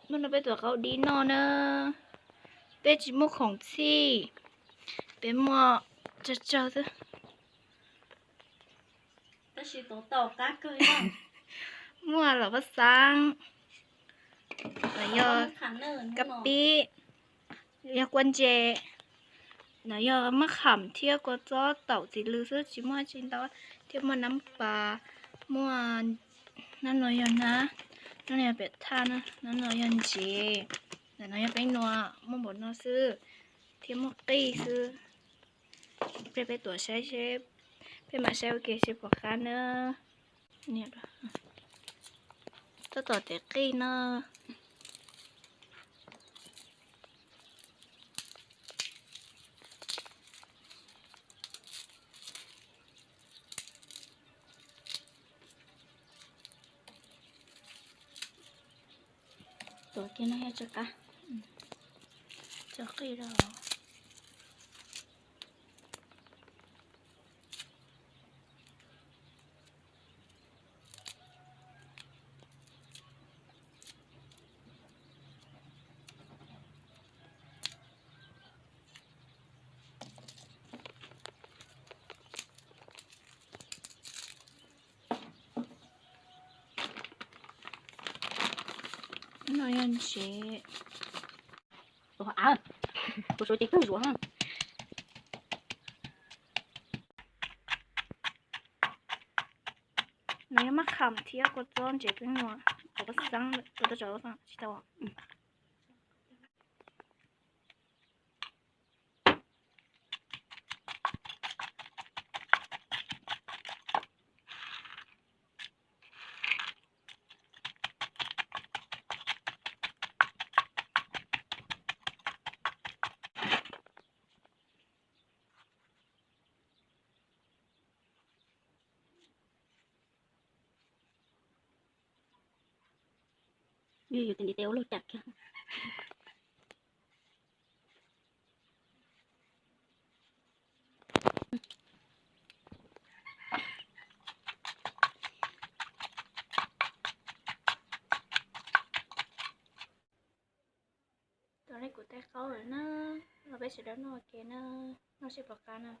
มันเอาไปตัวเขาดีนอนเนอะเป็นจิมุกของที่เป็นหมอจะเจอซะแต่สิโตเต่ากักเกยบ้าง มั่วเหรอภาษาแล้วยอ ขันเนิน กะปิยากวนเจแล้วยอมะขามเที่ยวก็จ้อเต่าจิลือซื้อจิมั่วจินตอเที่ยวมาน้ำปลามั่วนั่นหน่อยยนะนั่นเนี่ยเป็ดท่านะนั่นหน่อยยันเจแต่น้อยยังไปนัวมั่วบดนัวซื้อเที่ยวมั่วตี้ซื้อไปตัวใช้เชฟไปมาเซลเกชิปกาเนอะเนี่ยตัวต่อเด็กกี้เนอะตัวกินให้จักอะจักกี้เราน้อยยันเชตัวอ่ะตัวช่วยติ๊กเกอร์อยู่ฮะน้อยมาขำเที่ยวก็จ้อนเจ็บเป็นหัวตัวก็สั่งตัวจะจ่อสั่งชิตาวะอยู่ติดเดียวรู้จักแค่ตอนแรกกูแต่เขาเลยนะเราไปเสร็จแล้วนอเกนะนอชิปกานะ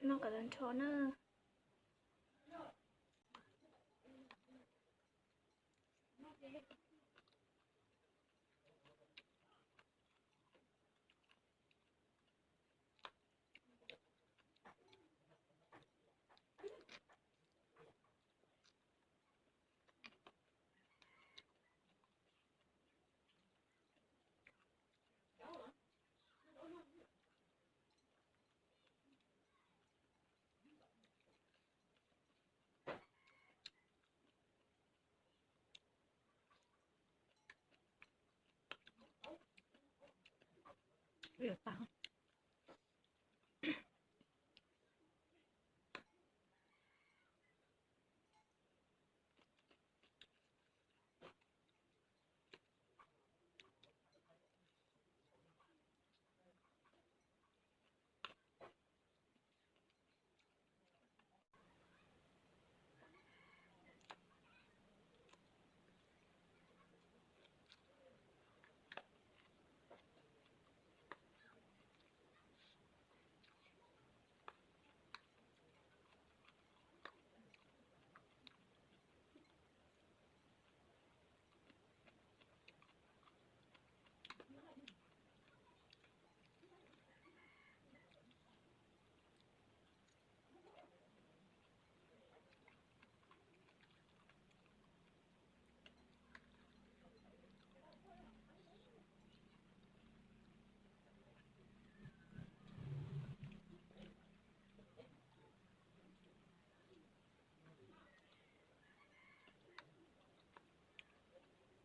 นอกจากนั้นโชเนอร์ เดี๋ยวตัง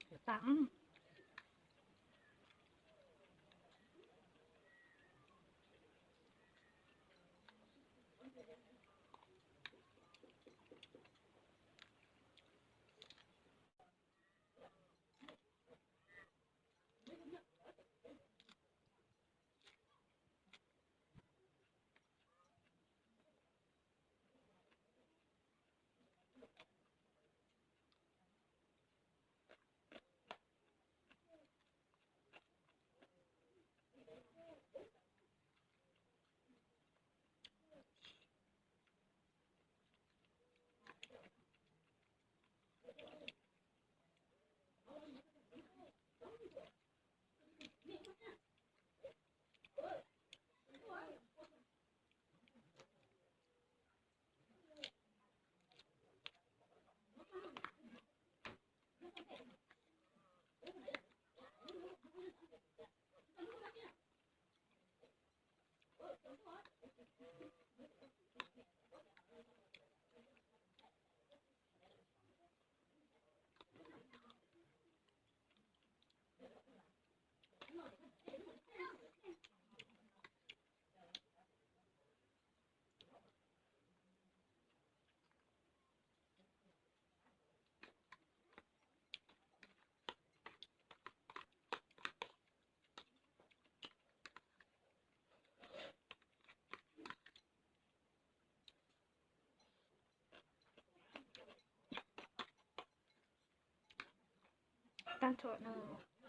เดี๋ยวตังตั้งโทษเนอะ